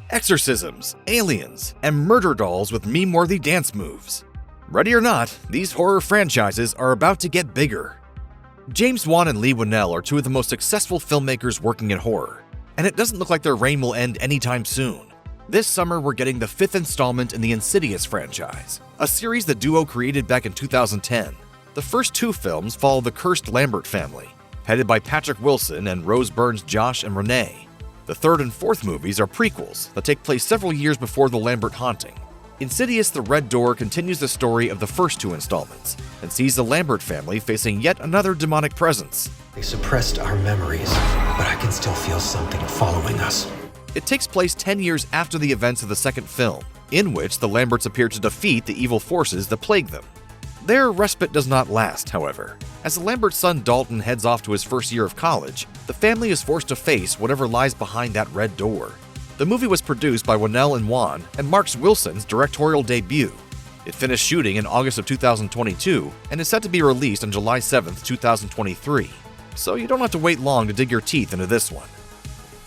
exorcisms, aliens, and murder dolls with meme-worthy dance moves. Ready or not, these horror franchises are about to get bigger. James Wan and Leigh Whannell are two of the most successful filmmakers working in horror, and it doesn't look like their reign will end anytime soon. This summer, we're getting the 5th installment in the Insidious franchise, a series the duo created back in 2010. The first 2 films follow the cursed Lambert family, headed by Patrick Wilson and Rose Byrne's Josh and Renee. The 3rd and 4th movies are prequels that take place several years before the Lambert haunting. Insidious: The Red Door continues the story of the first 2 installments and sees the Lambert family facing yet another demonic presence. They suppressed our memories, but I can still feel something following us. It takes place 10 years after the events of the second film, in which the Lamberts appear to defeat the evil forces that plague them. Their respite does not last, however. As the Lambert's son Dalton heads off to his first year of college, the family is forced to face whatever lies behind that red door. The movie was produced by Whannell and Wan and marks Wilson's directorial debut. It finished shooting in August of 2022 and is set to be released on July 7, 2023. So you don't have to wait long to dig your teeth into this one.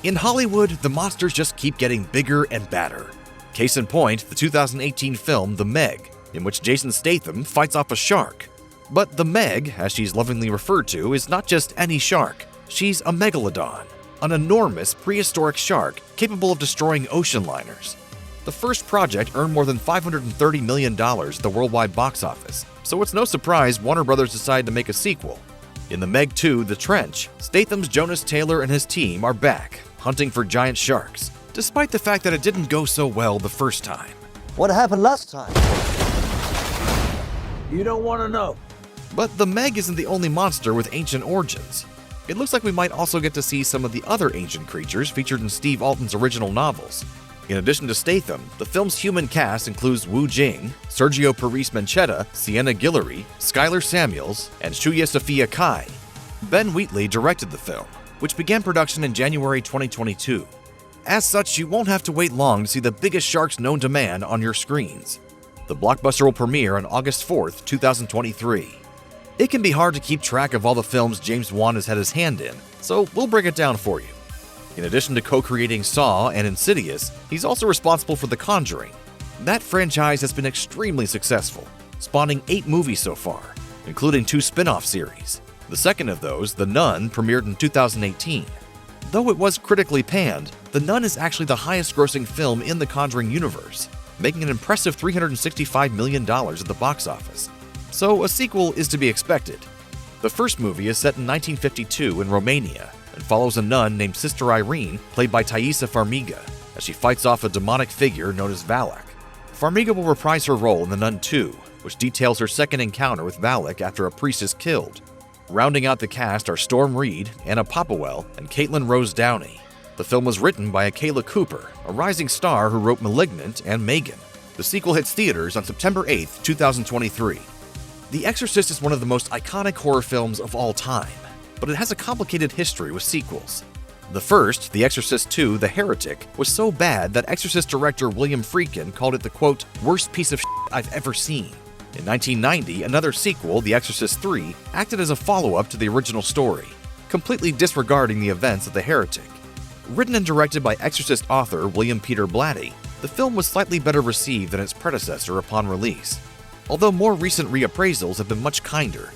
In Hollywood, the monsters just keep getting bigger and badder. Case in point, the 2018 film The Meg, in which Jason Statham fights off a shark. But the Meg, as she's lovingly referred to, is not just any shark. She's a megalodon, an enormous prehistoric shark capable of destroying ocean liners. The first project earned more than $530 million at the worldwide box office, so it's no surprise Warner Brothers decided to make a sequel. In The Meg 2: The Trench, Statham's Jonas Taylor and his team are back, hunting for giant sharks, despite the fact that it didn't go so well the first time. What happened last time? You don't want to know. But the Meg isn't the only monster with ancient origins. It looks like we might also get to see some of the other ancient creatures featured in Steve Alten's original novels. In addition to Statham, the film's human cast includes Wu Jing, Sergio Paris-Mencheta, Sienna Guillory, Skylar Samuels, and Shuya Sophia Kai. Ben Wheatley directed the film, which began production in January 2022. As such, you won't have to wait long to see the biggest sharks known to man on your screens. The blockbuster will premiere on August 4th, 2023. It can be hard to keep track of all the films James Wan has had his hand in, so we'll break it down for you. In addition to co-creating Saw and Insidious, he's also responsible for The Conjuring. That franchise has been extremely successful, spawning 8 movies so far, including 2 spin-off series. The second of those, The Nun, premiered in 2018. Though it was critically panned, The Nun is actually the highest-grossing film in the Conjuring universe, making an impressive $365 million at the box office. So a sequel is to be expected. The first movie is set in 1952 in Romania and follows a nun named Sister Irene, played by Thaisa Farmiga, as she fights off a demonic figure known as Valak. Farmiga will reprise her role in The Nun 2, which details her second encounter with Valak after a priest is killed. Rounding out the cast are Storm Reed, Anna Popplewell, and Caitlin Rose Downey. The film was written by Akela Cooper, a rising star who wrote *Malignant* and *Megan*. The sequel hits theaters on September 8, 2023. The Exorcist is one of the most iconic horror films of all time, but it has a complicated history with sequels. The first, The Exorcist II: The Heretic, was so bad that Exorcist director William Friedkin called it the, quote, worst piece of shit I've ever seen. In 1990, another sequel, The Exorcist III, acted as a follow-up to the original story, completely disregarding the events of The Heretic. Written and directed by Exorcist author William Peter Blatty, the film was slightly better received than its predecessor upon release, although more recent reappraisals have been much kinder.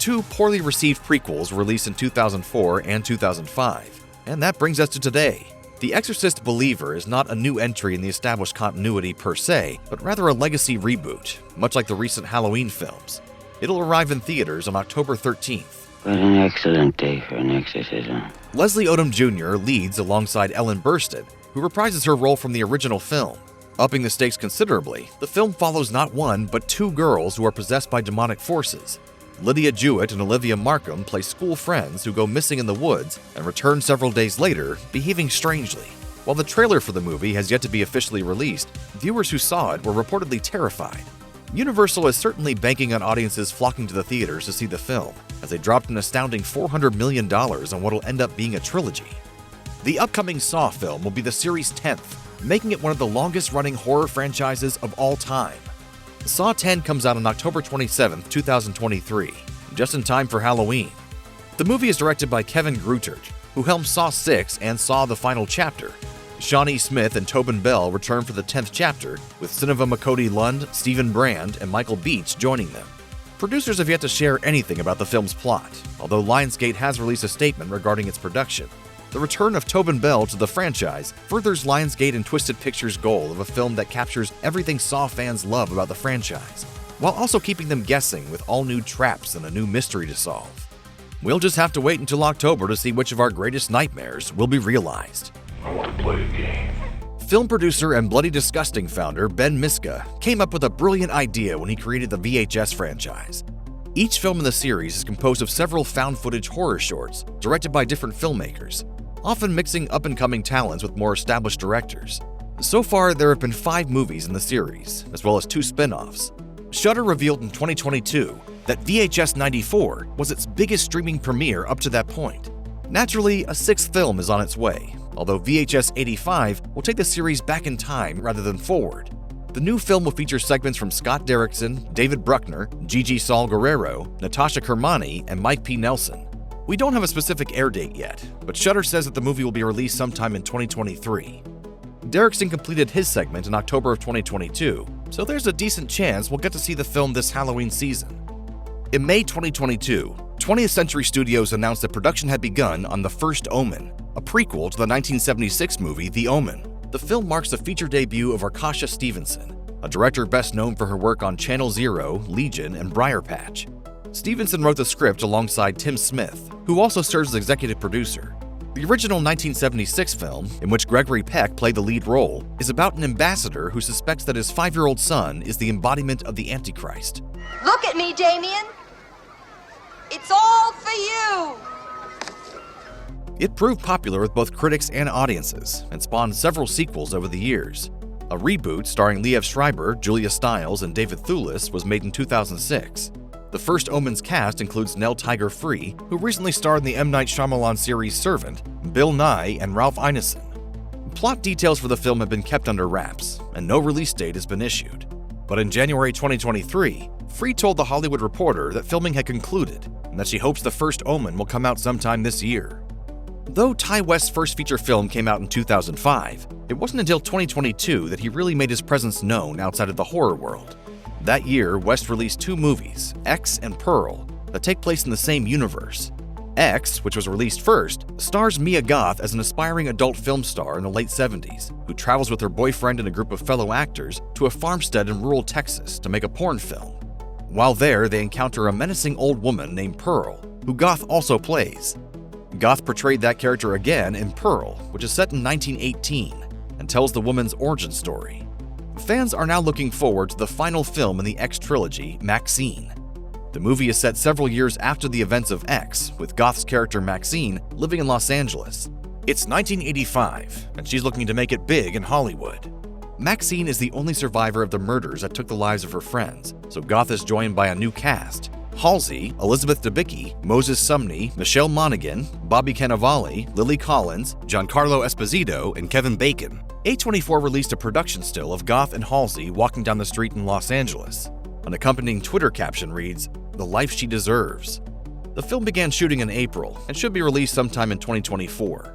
2 poorly received prequels were released in 2004 and 2005, and that brings us to today. The Exorcist Believer is not a new entry in the established continuity per se, but rather a legacy reboot, much like the recent Halloween films. It'll arrive in theaters on October 13th. What an excellent day for an exorcism. Leslie Odom Jr. leads alongside Ellen Burstyn, who reprises her role from the original film. Upping the stakes considerably, the film follows not one, but 2 girls who are possessed by demonic forces. Lydia Jewett and Olivia Markham play school friends who go missing in the woods and return several days later, behaving strangely. While the trailer for the movie has yet to be officially released, viewers who saw it were reportedly terrified. Universal is certainly banking on audiences flocking to the theaters to see the film, as they dropped an astounding $400 million on what will end up being a trilogy. The upcoming Saw film will be the series' 10th, making it one of the longest-running horror franchises of all time. Saw 10 comes out on October 27, 2023, just in time for Halloween. The movie is directed by Kevin Greutert, who helmed Saw 6 and Saw: The Final Chapter. Shawnee Smith and Tobin Bell return for the 10th chapter, with Cineva Makodi Lund, Stephen Brand, and Michael Beach joining them. Producers have yet to share anything about the film's plot, although Lionsgate has released a statement regarding its production. The return of Tobin Bell to the franchise furthers Lionsgate and Twisted Pictures' goal of a film that captures everything Saw fans love about the franchise, while also keeping them guessing with all new traps and a new mystery to solve. We'll just have to wait until October to see which of our greatest nightmares will be realized. I want to play a game. Film producer and Bloody Disgusting founder Ben Miska came up with a brilliant idea when he created the VHS franchise. Each film in the series is composed of several found-footage horror shorts directed by different filmmakers, often mixing up-and-coming talents with more established directors. So far, there have been 5 movies in the series, as well as 2 spin-offs. Shudder revealed in 2022 that VHS 94 was its biggest streaming premiere up to that point. Naturally, a 6th film is on its way, although VHS 85 will take the series back in time rather than forward. The new film will feature segments from Scott Derrickson, David Bruckner, Gigi Saul Guerrero, Natasha Kermani, and Mike P. Nelson. We don't have a specific air date yet, but Shudder says that the movie will be released sometime in 2023. Derrickson completed his segment in October of 2022, so there's a decent chance we'll get to see the film this Halloween season. In May 2022, 20th Century Studios announced that production had begun on The First Omen, a prequel to the 1976 movie The Omen. The film marks the feature debut of Arkasha Stevenson, a director best known for her work on Channel Zero, Legion, and Briar Patch. Stevenson wrote the script alongside Tim Smith, who also serves as executive producer. The original 1976 film, in which Gregory Peck played the lead role, is about an ambassador who suspects that his 5-year-old son is the embodiment of the Antichrist. Look at me, Damien. It's all for you. It proved popular with both critics and audiences, and spawned several sequels over the years. A reboot starring Liev Schreiber, Julia Stiles, and David Thewlis was made in 2006. The First Omen's cast includes Nell Tiger Free, who recently starred in the M. Night Shyamalan series Servant, Bill Nye, and Ralph Ineson. Plot details for the film have been kept under wraps, and no release date has been issued. But in January 2023, Free told The Hollywood Reporter that filming had concluded, and that she hopes The First Omen will come out sometime this year. Though Ty West's first feature film came out in 2005, it wasn't until 2022 that he really made his presence known outside of the horror world. That year, West released 2 movies, X and Pearl, that take place in the same universe. X, which was released first, stars Mia Goth as an aspiring adult film star in the late 70s, who travels with her boyfriend and a group of fellow actors to a farmstead in rural Texas to make a porn film. While there, they encounter a menacing old woman named Pearl, who Goth also plays. Goth portrayed that character again in Pearl, which is set in 1918, and tells the woman's origin story. Fans are now looking forward to the final film in the X trilogy, MaXXXine. The movie is set several years after the events of X, with Goth's character MaXXXine living in Los Angeles. It's 1985, and she's looking to make it big in Hollywood. MaXXXine is the only survivor of the murders that took the lives of her friends, so Goth is joined by a new cast. Halsey, Elizabeth Debicki, Moses Sumney, Michelle Monaghan, Bobby Cannavale, Lily Collins, Giancarlo Esposito, and Kevin Bacon. A24 released a production still of Goth and Halsey walking down the street in Los Angeles. An accompanying Twitter caption reads, "The life she deserves." The film began shooting in April and should be released sometime in 2024.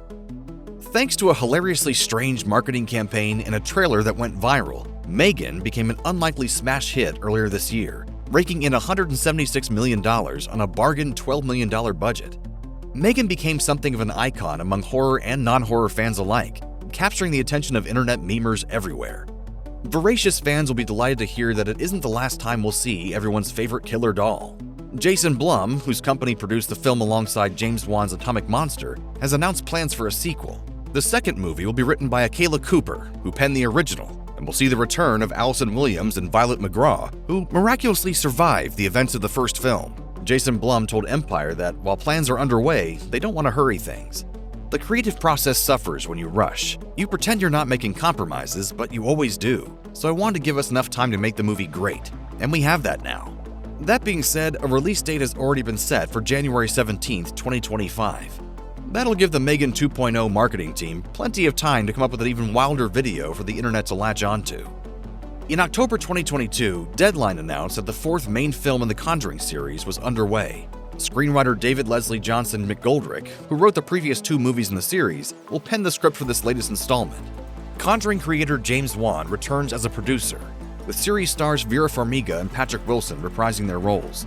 Thanks to a hilariously strange marketing campaign and a trailer that went viral, Megan became an unlikely smash hit earlier this year, raking in $176 million on a bargain $12 million budget. Megan became something of an icon among horror and non-horror fans alike, capturing the attention of internet memers everywhere. Voracious fans will be delighted to hear that it isn't the last time we'll see everyone's favorite killer doll. Jason Blum, whose company produced the film alongside James Wan's Atomic Monster, has announced plans for a sequel. The second movie will be written by Akela Cooper, who penned the original, and will see the return of Allison Williams and Violet McGraw, who miraculously survived the events of the first film. Jason Blum told Empire that while plans are underway, they don't want to hurry things. The creative process suffers when you rush. You pretend you're not making compromises, but you always do. So I wanted to give us enough time to make the movie great, and we have that now. That being said, a release date has already been set for January 17th, 2025. That'll give the Megan 2.0 marketing team plenty of time to come up with an even wilder video for the internet to latch onto. In October 2022, Deadline announced that the 4th main film in the Conjuring series was underway. Screenwriter David Leslie Johnson McGoldrick, who wrote the previous 2 movies in the series, will pen the script for this latest installment. Conjuring creator James Wan returns as a producer, with series stars Vera Farmiga and Patrick Wilson reprising their roles.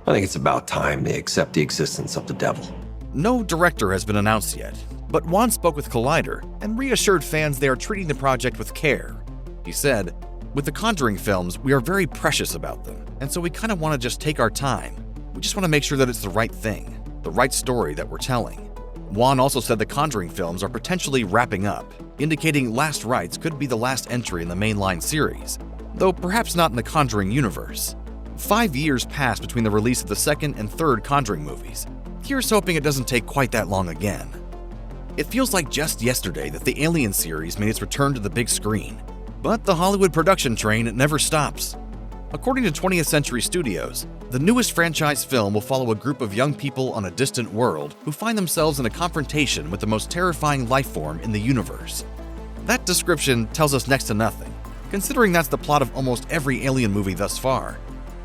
I think it's about time they accept the existence of the devil. No director has been announced yet, but Wan spoke with Collider and reassured fans they are treating the project with care. He said, "With the Conjuring films, we are very precious about them, and so we kind of want to just take our time. We just want to make sure that it's the right thing, the right story that we're telling." Wan also said the Conjuring films are potentially wrapping up, indicating Last Rites could be the last entry in the mainline series, though perhaps not in the Conjuring universe. 5 years passed between the release of the second and third Conjuring movies. Here's hoping it doesn't take quite that long again. It feels like just yesterday that the Alien series made its return to the big screen, but the Hollywood production train never stops. According to 20th Century Studios, the newest franchise film will follow a group of young people on a distant world who find themselves in a confrontation with the most terrifying life form in the universe. That description tells us next to nothing, considering that's the plot of almost every Alien movie thus far.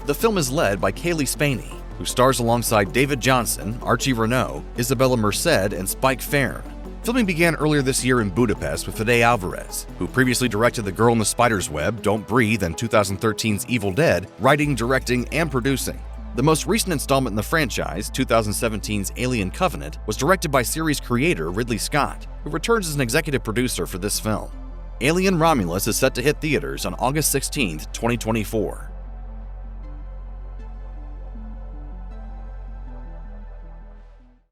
The film is led by Kaylee Spaney, who stars alongside David Johnson, Archie Renault, Isabella Merced, and Spike Fearn. Filming began earlier this year in Budapest with Fede Alvarez, who previously directed The Girl in the Spider's Web, Don't Breathe, and 2013's Evil Dead, writing, directing, and producing. The most recent installment in the franchise, 2017's Alien Covenant, was directed by series creator Ridley Scott, who returns as an executive producer for this film. Alien Romulus is set to hit theaters on August 16, 2024.